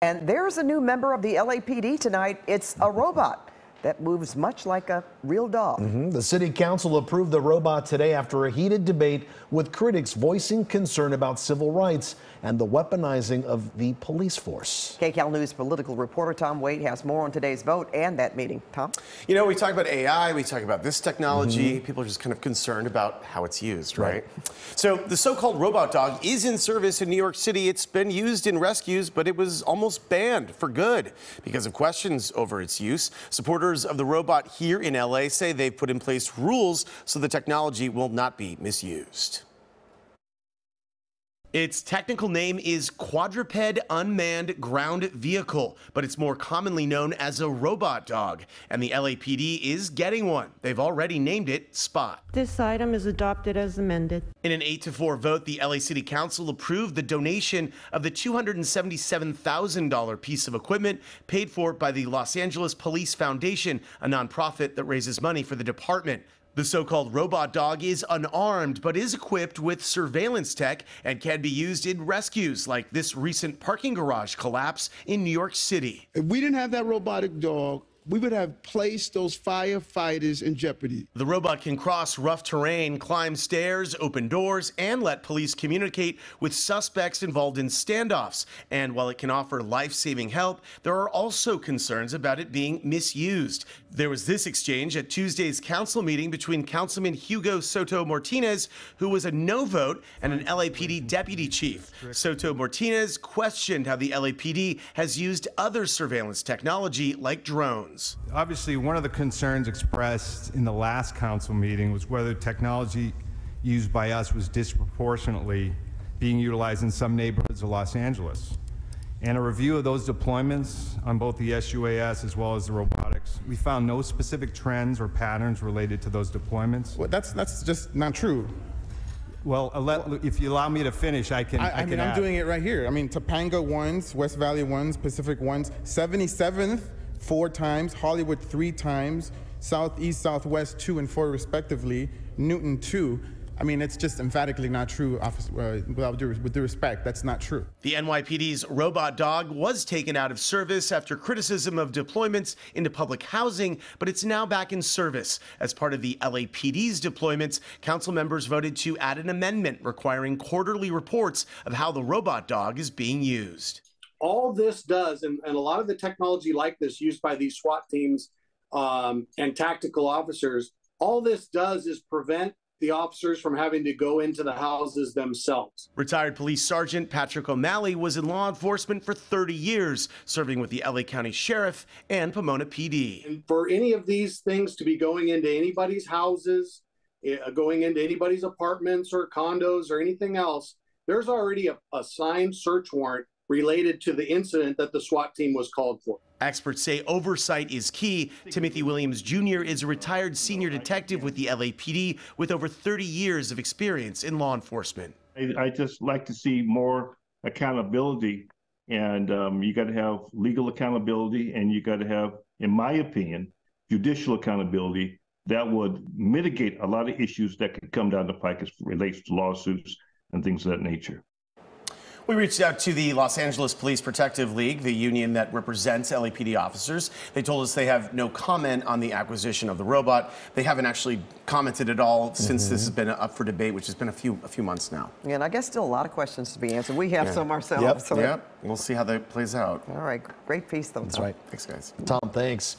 And there's a new member of the LAPD tonight. It's a robot that moves much like a real dog. The city council approved the robot today after a heated debate with critics voicing concern about civil rights and the weaponizing of the police force. KCAL News political reporter Tom Waite has more on today's vote and that meeting. Tom? You know, we talk about AI, we talk about this technology. People are just kind of concerned about how it's used, right? So the so-called robot dog is in service in New York City. It's been used in rescues, but it was almost banned for good because of questions over its use. Supporters of the robot here in LA say they've put in place rules so the technology will not be misused. Its technical name is Quadruped Unmanned Ground Vehicle, but it's more commonly known as a robot dog, and the LAPD is getting one. They've already named it Spot. This item is adopted as amended. In an 8-4 vote, the LA City Council approved the donation of the $277,000 piece of equipment paid for by the Los Angeles Police Foundation, a nonprofit that raises money for the department. The so-called robot dog is unarmed, but is equipped with surveillance tech and can be used in rescues like this recent parking garage collapse in New York City. If we didn't have that robotic dog, we would have placed those firefighters in jeopardy. The robot can cross rough terrain, climb stairs, open doors, and let police communicate with suspects involved in standoffs. And while it can offer life-saving help, there are also concerns about it being misused. There was this exchange at Tuesday's council meeting between Councilman Hugo Soto Martinez, who was a no vote, and an LAPD deputy chief. Soto Martinez questioned how the LAPD has used other surveillance technology like drones. Obviously, one of the concerns expressed in the last council meeting was whether technology used by us was disproportionately being utilized in some neighborhoods of Los Angeles. And a review of those deployments on both the SUAS as well as the robotics, we found no specific trends or patterns related to those deployments. Well, that's just not true. Well, if you allow me to finish, I can I'm add. doing it right here. I mean, Topanga once, West Valley once, Pacific once, 77th 4 times, Hollywood 3 times, Southeast, Southwest 2 and 4 respectively, Newton 2. I mean, it's just emphatically not true, with due respect, that's not true. The NYPD's robot dog was taken out of service after criticism of deployments into public housing, but it's now back in service. As part of the LAPD's deployments, council members voted to add an amendment requiring quarterly reports of how the robot dog is being used. All this does, and a lot of the technology like this used by these SWAT teams and tactical officers, all this does is prevent the officers from having to go into the houses themselves. Retired Police Sergeant Patrick O'Malley was in law enforcement for 30 years, serving with the LA County Sheriff and Pomona PD. And for any of these things to be going into anybody's houses, going into anybody's apartments or condos or anything else, there's already a signed search warrant related to the incident that the SWAT team was called for. Experts say oversight is key. Timothy Williams Jr. is a retired senior detective with the LAPD with over 30 years of experience in law enforcement. I just like to see more accountability, and you got to have legal accountability, and you got to have, in my opinion, judicial accountability that would mitigate a lot of issues that could come down the pike as it relates to lawsuits and things of that nature. We reached out to the Los Angeles Police Protective League, the union that represents LAPD officers. They told us they have no comment on the acquisition of the robot. They haven't actually commented at all since this has been up for debate, which has been a few months now. And I guess still a lot of questions to be answered. We have some ourselves. Yep. We'll see how that plays out. All right. Great piece, though. That's right. Thanks, guys. Tom, thanks.